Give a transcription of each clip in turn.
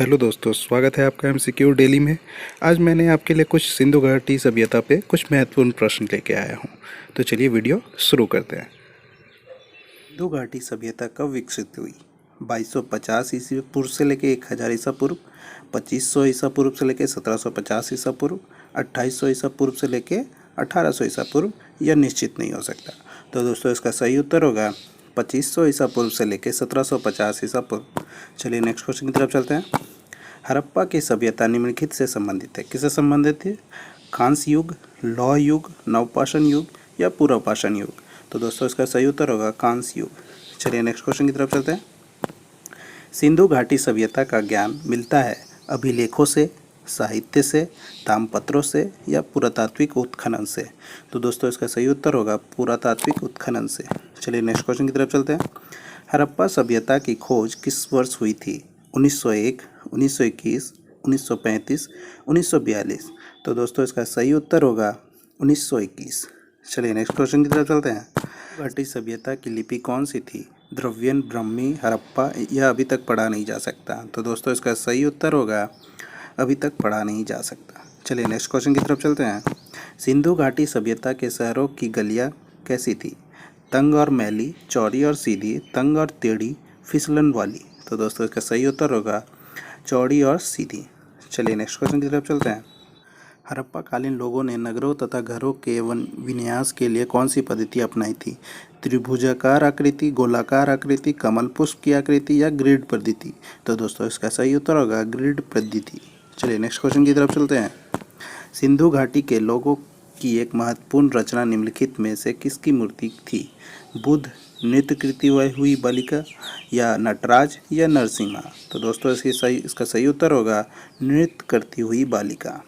Hello दोस्तों, स्वागत है आपका एमसीक्यू डेली में। आज मैंने आपके लिए कुछ सिंधु घाटी सभ्यता पे कुछ महत्वपूर्ण प्रश्न लेके आया हूँ। तो चलिए वीडियो शुरू करते हैं। सिंधु घाटी सभ्यता कब विकसित हुई? 2250 ईस्वी पूर्व से लेके 1000 ईसा पूर्व, 2500 ईसा पूर्व से लेके 1750 ईसा पूर्व, 2800 ईसा पूर्व से लेके 1800 ईसा पूर्व, यह निश्चित नहीं हो सकता। तो दोस्तों इसका सही उत्तर होगा 2500 ईसा पूर्व से लेके 1750 ईसा पूर्व। चलिए नेक्स्ट क्वेश्चन की तरफ चलते हैं। हड़प्पा की सभ्यता निम्नलिखित से संबंधित है। किससे संबंधित है? कांस्य युग, लौह युग, नवपाषाण युग या पूर्वपाषाण युग? तो दोस्तों इसका सही उत्तर होगा कांस्य युग। चलिए नेक्स्ट क्वेश्चन की तरफ चलते हैं। सिंधु घाटी सभ्यता का ज्ञान मिलता है अभिलेखों से, साहित्य से, ताम्रपत्रों से या पुरातात्विक उत्खनन से? तो दोस्तों इसका सही उत्तर होगा पुरातात्विक उत्खनन से। चलिए नेक्स्ट क्वेश्चन की तरफ चलते हैं। हड़प्पा सभ्यता की खोज किस वर्ष हुई थी? 1901, 1921, 1935, 1942? तो दोस्तों इसका सही उत्तर होगा 1921। चलिए नेक्स्ट क्वेश्चन की तरफ चलते हैं। घाटी सभ्यता की लिपि कौन सी थी? द्रविड़, ब्राह्मी, हड़प्पा या अभी तक पढ़ा नहीं जा सकता? तो दोस्तों इसका सही उत्तर होगा अभी तक पढ़ा नहीं जा सकता। चलिए नेक्स्ट क्वेश्चन की तरफ चलते हैं। सिंधु घाटी सभ्यता के शहरों की गलियां कैसी थी? तंग और मैली, चौड़ी और सीधी, तंग और टेढ़ी, फिसलन वाली? तो दोस्तों इसका सही उत्तर होगा चौड़ी और सीधी। चलिए नेक्स्ट क्वेश्चन की तरफ चलते हैं। हड़प्पा कालीन लोगों ने नगरों तथा घरों के विन्यास के लिए कौन सी पद्धति अपनाई थी? त्रिभुजाकार आकृति, गोलाकार आकृति, कमल पुष्प की आकृति या ग्रिड पद्धति? तो दोस्तों इसका सही उत्तर होगा ग्रिड पद्धति। चलिए नेक्स्ट क्वेश्चन की तरफ चलते हैं। सिंधु घाटी के लोगों की एक महत्वपूर्ण रचना निम्नलिखित में से किसकी मूर्ति थी? बुद्ध, नृत्य करती हुई बालिका या नटराज या नरसिम्हा? तो दोस्तों इसका सही उत्तर होगा नृत्य करती हुई बालिका।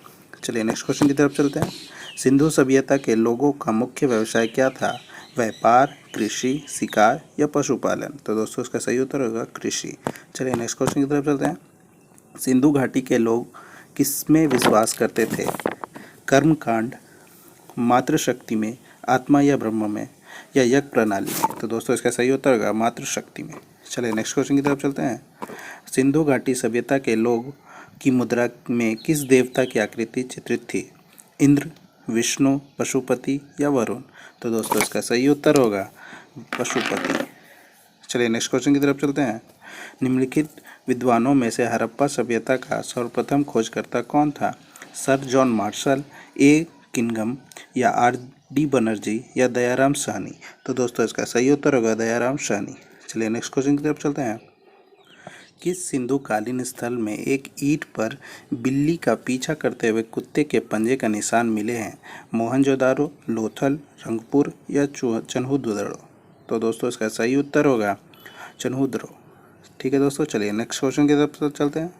चलिए नेक्स्ट क्वेश्चन की तरफ चलते हैं। सिंधु सभ्यता के लोगों का मुख्य व्यवसाय क्या था? व्यापार, कृषि, शिकार या पशुपालन? तो दोस्तों इसका सही उत्तर होगा कृषि। चलिए नेक्स्ट क्वेश्चन की तरफ चलते हैं। सिंधु घाटी के लोग किसमें विश्वास करते थे? कर्मकांड, मातृशक्ति में, आत्मा या ब्रह्म में या यज्ञ प्रणाली में? तो दोस्तों इसका सही उत्तर होगा मातृशक्ति में। चलिए नेक्स्ट क्वेश्चन की तरफ चलते हैं। सिंधु घाटी सभ्यता के लोग की मुद्रा में किस देवता की आकृति चित्रित थी? इंद्र, विष्णु, पशुपति या वरुण? तो दोस्तों इसका सही उत्तर होगा पशुपति। चलिए नेक्स्ट क्वेश्चन की तरफ चलते हैं। निम्नलिखित विद्वानों में से हड़प्पा सभ्यता का सर्वप्रथम खोजकर्ता कौन था? सर जॉन मार्शल, ए किंगम या आर डी बनर्जी या दयाराम साहनी? तो दोस्तों इसका सही उत्तर होगा दयाराम साहनी। चलिए नेक्स्ट क्वेश्चन की तरफ चलते हैं। किस सिंधु कालीन स्थल में एक ईंट पर बिल्ली का पीछा करते हुए कुत्ते के पंजे का निशान मिले हैं? मोहनजोदारो, लोथल, रंगपुर या चन्हुद्रो? तो दोस्तों इसका सही उत्तर होगा चन्हुद्रो। ठीक है दोस्तों, चलिए नेक्स्ट क्वेश्चन की तरफ चलते हैं।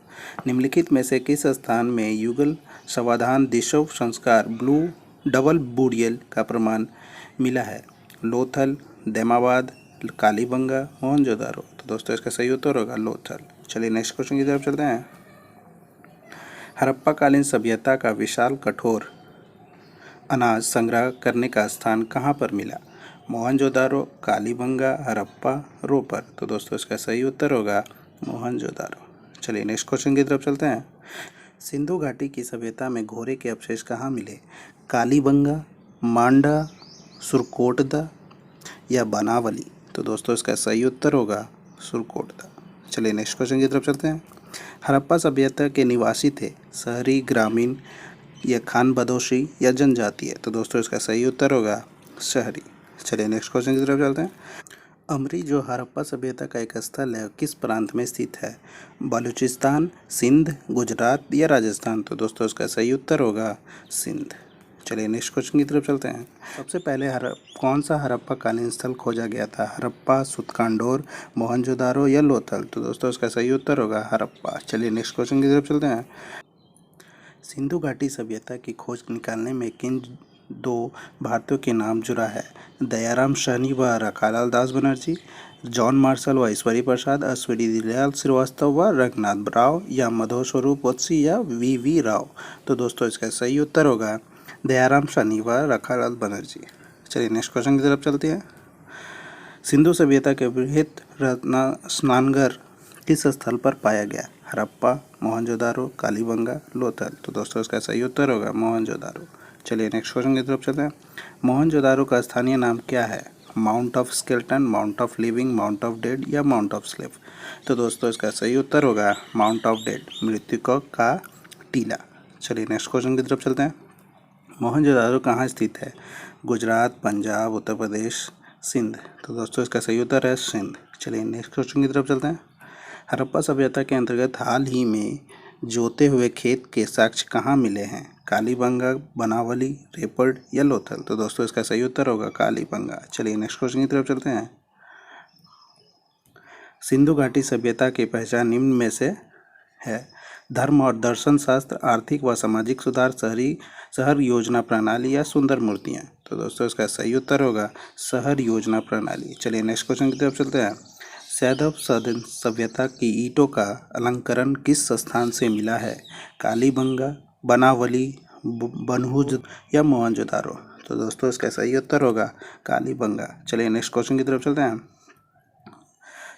निम्नलिखित में से किस स्थान में युगल समाधान दिशव संस्कार डबल बुरियल का प्रमाण मिला है? लोथल, दैमाबाद, कालीबंगा, मोहनजोदारो? तो दोस्तों इसका सही उत्तर होगा लोथल। चलिए नेक्स्ट क्वेश्चन की तरफ चलते हैं। हड़प्पा कालीन सभ्यता का विशाल कठोर अनाज संग्रह करने का स्थान कहाँ पर मिला? मोहनजोदारो, कालीबंगा, हड़प्पा, रोपर? तो दोस्तों इसका सही उत्तर होगा मोहनजोदारो। चलिए नेक्स्ट क्वेश्चन की तरफ चलते हैं। सिंधु घाटी की सभ्यता में घोड़े के अवशेष कहाँ मिले? कालीबंगा, मांडा, सुरकोटदा या बनावली? तो दोस्तों इसका सही उत्तर होगा सुरकोटदा। चलिए नेक्स्ट क्वेश्चन की तरफ चलते हैं। हड़प्पा सभ्यता के निवासी थे शहरी, ग्रामीण या खान बदोशी या जनजातीय? तो दोस्तों इसका सही उत्तर होगा शहरी। चलिए नेक्स्ट क्वेश्चन की तरफ चलते हैं। अमरी जो हड़प्पा सभ्यता का एक स्थल है किस प्रांत में स्थित है? बलूचिस्तान, सिंध, गुजरात या राजस्थान? तो दोस्तों इसका सही उत्तर होगा सिंध। चलिए नेक्स्ट क्वेश्चन की तरफ चलते हैं। सबसे पहले कौन सा हड़प्पा कालीन स्थल खोजा गया था? हड़प्पा, सुतकांडोर, मोहनजोदारो या लोथल? तो दोस्तों इसका सही उत्तर होगा हड़प्पा। चलिए नेक्स्ट क्वेश्चन की तरफ चलते हैं। सिंधु घाटी सभ्यता की खोज निकालने में किन दो भारतीयों के नाम जुड़ा है? दयाराम साहनी व रखालाल दास बनर्जी, जॉन मार्शल व ईश्वरी प्रसाद, अश्वरी दयाल श्रीवास्तव व रघुनाथ राव या मधो स्वरूप वत्सी या वी राव? तो दोस्तों इसका सही उत्तर होगा दयाराम साहनी व रखालाल बनर्जी। चलिए नेक्स्ट क्वेश्चन की तरफ चलते हैं। सिंधु सभ्यता के बृहत रत्न स्नानघर किस स्थल पर पाया गया? हड़प्पा, मोहनजोदारो, कालीबंगा, लोथल। तो दोस्तों इसका सही उत्तर होगा मोहनजोदारो। चलिए नेक्स्ट क्वेश्चन की तरफ चलते हैं। मोहनजोदारो का स्थानीय नाम क्या है? Mount of skeleton, mount of living, mount of dead या माउंट ऑफ स्लेव। तो दोस्तों इसका सही उत्तर होगा माउंट ऑफ डेड, मृतकों का टीला। चलिए नेक्स्ट क्वेश्चन की तरफ चलते हैं। मोहनजोदारो कहाँ स्थित है? गुजरात, पंजाब, उत्तर प्रदेश, सिंध। तो दोस्तों इसका सही उत्तर है सिंध। चलिए नेक्स्ट क्वेश्चन की तरफ चलते हैं। हड़प्पा सभ्यता के अंतर्गत हाल ही में जोते हुए खेत के साक्ष्य कहाँ मिले हैं? कालीबंगा, बनावली, रेपड़ या लोथल। तो दोस्तों इसका सही उत्तर होगा कालीबंगा। चलिए नेक्स्ट क्वेश्चन की तरफ चलते हैं। सिंधु घाटी सभ्यता की पहचान निम्न में से है? धर्म और दर्शन शास्त्र, आर्थिक व सामाजिक सुधार, शहर योजना प्रणाली या सुंदर मूर्तियाँ। तो दोस्तों इसका सही उत्तर होगा शहर योजना प्रणाली। चलिए नेक्स्ट क्वेश्चन की तरफ चलते हैं। सैंधव सभ्यता की ईंटों का अलंकरण किस स्थान से मिला है? कालीबंगा, बनावली, बनहुज या मोहनजोदारो। तो दोस्तों इसका सही उत्तर होगा कालीबंगा। चलिए नेक्स्ट क्वेश्चन की तरफ चलते हैं।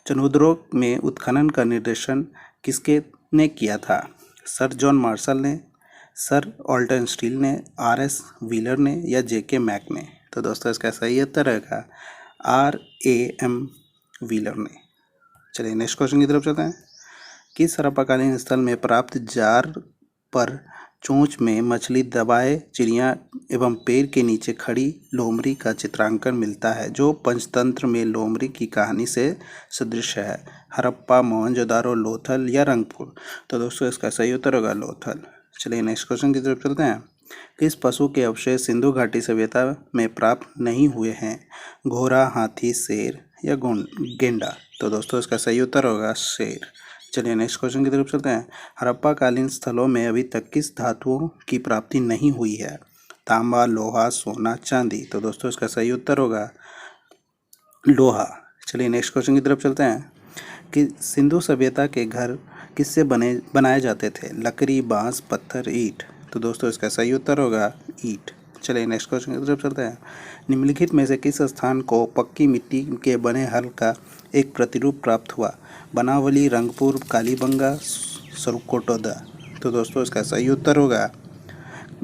चनोद्रोग में उत्खनन का निर्देशन किसके ने किया था? सर जॉन मार्शल ने, सर ऑल्टन स्टील ने, आर.एस. व्हीलर ने या जे.के. मैक ने। तो दोस्तों इसका सही उत्तर रहेगा R.A.M. व्हीलर ने। चलिए नेक्स्ट क्वेश्चन की तरफ चलते हैं। किस हड़प्पाकालीन स्थल में प्राप्त जार पर चोंच में मछली दबाए चिड़िया एवं पेड़ के नीचे खड़ी लोमड़ी का चित्रांकन मिलता है, जो पंचतंत्र में लोमड़ी की कहानी से सदृश है? हड़प्पा, मोहनजोदारो, लोथल या रंगपुर। तो दोस्तों इसका सही उत्तर होगा लोथल। चलिए नेक्स्ट क्वेश्चन की तरफ चलते हैं। किस पशु के अवशेष सिंधु घाटी सभ्यता में प्राप्त नहीं हुए हैं? घोड़ा, हाथी, शेर या गेंडा। तो दोस्तों इसका सही उत्तर होगा शेर। चलिए नेक्स्ट क्वेश्चन की तरफ चलते हैं। हड़प्पाकालीन स्थलों में अभी तक किस धातुओं की प्राप्ति नहीं हुई है? तांबा, लोहा, सोना, चांदी। तो दोस्तों इसका सही उत्तर होगा लोहा। चलिए नेक्स्ट क्वेश्चन की तरफ चलते हैं कि सिंधु सभ्यता के घर किससे बनाए जाते थे? लकड़ी, बांस, पत्थर, ईंट। तो दोस्तों इसका सही उत्तर होगा ईंट। चलिए नेक्स्ट क्वेश्चन की तरफ चलते हैं। निम्नलिखित में से किस स्थान को पक्की मिट्टी के बने हल का एक प्रतिरूप प्राप्त हुआ? बनावली, रंगपुर, कालीबंगा, सरकोटोदा। तो दोस्तों इसका सही उत्तर होगा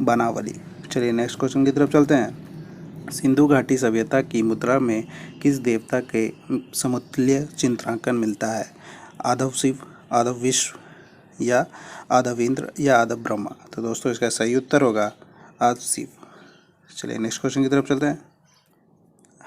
बनावली। चलिए नेक्स्ट क्वेश्चन की तरफ चलते हैं। सिंधु घाटी सभ्यता की मुद्रा में किस देवता के समतुल्य चित्रांकन मिलता है? आदव शिव, आदव विश्व या आदव इंद्र या आदव ब्रह्मा। तो दोस्तों इसका सही उत्तर होगा आदव शिव। चलिए नेक्स्ट क्वेश्चन की तरफ चलते हैं।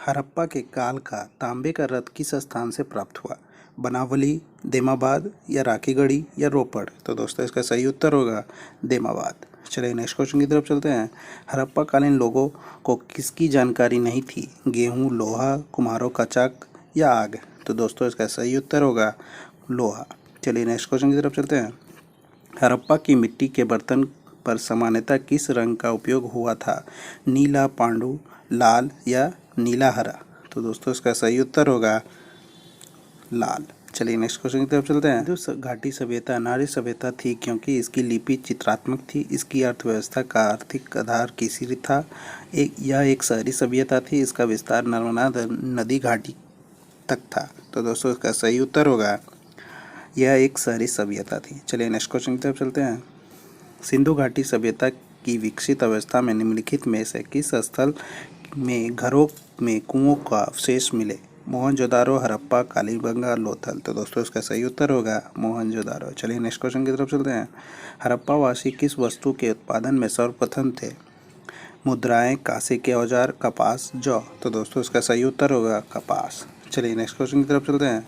हड़प्पा के काल का तांबे का रथ किस स्थान से प्राप्त हुआ? बनावली, देमाबाद या राखीगढ़ी या रोपड़। तो दोस्तों इसका सही उत्तर होगा देमाबाद। चलिए नेक्स्ट क्वेश्चन की तरफ चलते हैं। हड़प्पाकालीन लोगों को किसकी जानकारी नहीं थी? गेहूँ, लोहा, कुम्हारों का चाक या आग। तो दोस्तों इसका सही उत्तर होगा लोहा। चलिए नेक्स्ट क्वेश्चन की तरफ चलते हैं। हड़प्पा की मिट्टी के बर्तन पर सामान्यतः किस रंग का उपयोग हुआ था? नीला, पांडु, लाल या नीला हरा। तो दोस्तों इसका सही उत्तर होगा लाल। चलिए नेक्स्ट क्वेश्चन की तरफ चलते हैं। सिंधु घाटी सभ्यता नारी सभ्यता थी क्योंकि इसकी लिपि चित्रात्मक थी। इसकी अर्थव्यवस्था का आर्थिक आधार कृषि था। यह एक शहरी सभ्यता थी। इसका विस्तार नर्मदा नदी घाटी तक था। तो दोस्तों इसका सही उत्तर होगा यह एक शहरी सभ्यता थी। चलिए नेक्स्ट क्वेश्चन की तरफ चलते हैं। सिंधु घाटी सभ्यता की विकसित अवस्था में निम्नलिखित में से किस स्थल में घरों में कुओं का अवशेष मिले? मोहनजोदारो, हड़प्पा, कालीबंगा, लोथल। तो दोस्तों इसका सही उत्तर होगा मोहनजोदारो। चलिए नेक्स्ट क्वेश्चन की तरफ चलते हैं। हड़प्पावासी किस वस्तु के उत्पादन में सर्वप्रथम थे? मुद्राएं, कांसे के औजार, कपास, जौ। तो दोस्तों इसका सही उत्तर होगा कपास। चलिए नेक्स्ट क्वेश्चन की तरफ चलते हैं।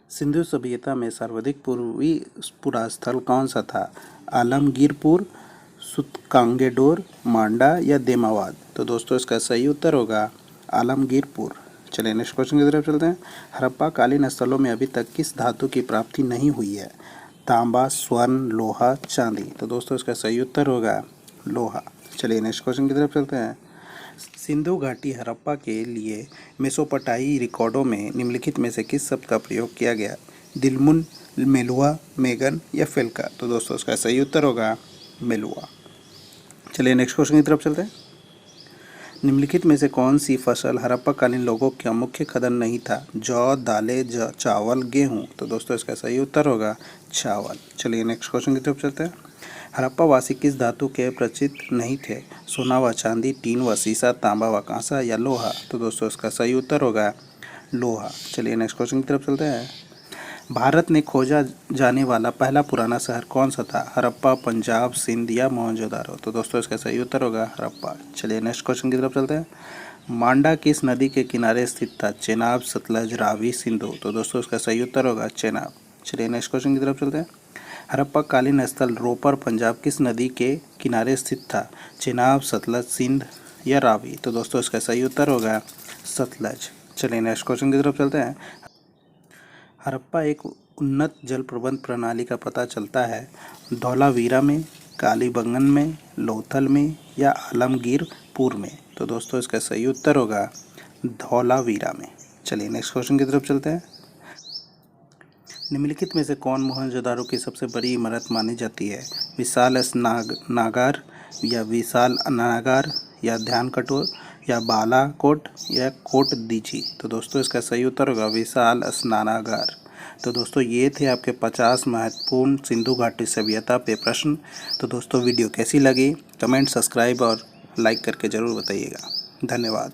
सिंधु सभ्यता में सर्वाधिक पूर्वी पुरास्थल कौन सा था? आलमगीरपुर, सुतकांगेडोर, मांडा या देमाबाद। तो दोस्तों इसका सही उत्तर होगा आलमगीरपुर। चलिए नेक्स्ट क्वेश्चन की तरफ चलते हैं। हड़प्पाकालीन स्थलों में अभी तक किस धातु की प्राप्ति नहीं हुई है? तांबा, स्वर्ण, लोहा, चांदी। तो दोस्तों इसका सही उत्तर होगा लोहा। चलिए नेक्स्ट क्वेश्चन की तरफ चलते हैं। सिंधु घाटी हड़प्पा के लिए मेसोपोटाई रिकॉर्डों में निम्नलिखित में से किस शब्द का प्रयोग किया गया? दिलमुन, मेलुआ, मेगन या फेल्का। तो दोस्तों इसका सही उत्तर होगा मेलुआ। चलिए नेक्स्ट क्वेश्चन की तरफ चलते हैं। निम्नलिखित में से कौन सी फसल हड़प्पाकालीन लोगों का मुख्य खाद्यान्न नहीं था? जौ, दालें, चावल, गेहूँ। तो दोस्तों इसका सही उत्तर होगा चावल। चलिए नेक्स्ट क्वेश्चन की तरफ चलते हैं। हड़प्पावासी किस धातु के परिचित नहीं थे? सोना व चांदी, टीन व सीसा, तांबा व कांसा या लोहा। तो दोस्तों इसका सही उत्तर होगा लोहा। चलिए नेक्स्ट क्वेश्चन की तरफ चलते हैं। भारत में खोजा जाने वाला पहला पुराना शहर कौन सा था? हड़प्पा, पंजाब, सिंध या मोहनजोदारो। तो दोस्तों इसका सही उत्तर होगा हड़प्पा। चलिए नेक्स्ट क्वेश्चन की तरफ चलते हैं। मांडा किस नदी के किनारे स्थित था? चेनाब, सतलज, रावी, सिंधु। तो दोस्तों इसका सही उत्तर होगा चेनाब। चलिए नेक्स्ट क्वेश्चन की तरफ चलते हैं। हड़प्पाकालीन स्थल रोपर, पंजाब किस नदी के किनारे स्थित था? चेनाब, सतलज, सिंध या रावी। तो दोस्तों इसका सही उत्तर होगा सतलज। चलिए नेक्स्ट क्वेश्चन की तरफ चलते हैं। हड़प्पा एक उन्नत जल प्रबंध प्रणाली का पता चलता है धौलावीरा में, कालीबंगन में, लोथल में या आलमगीरपुर में। तो दोस्तों इसका सही उत्तर होगा धौलावीरा में। चलिए नेक्स्ट क्वेश्चन की तरफ चलते हैं। निम्नलिखित में से कौन मोहनजोदारो की सबसे बड़ी इमारत मानी जाती है? विशाल स्नानागार या विशाल अनागार या ध्यान कटोर या बालाकोट या कोट दीची। तो दोस्तों इसका सही उत्तर होगा विशाल स्नानागार। तो दोस्तों ये थे आपके 50 महत्वपूर्ण सिंधु घाटी सभ्यता पे प्रश्न। तो दोस्तों वीडियो कैसी लगी कमेंट, सब्सक्राइब और लाइक करके ज़रूर बताइएगा। धन्यवाद।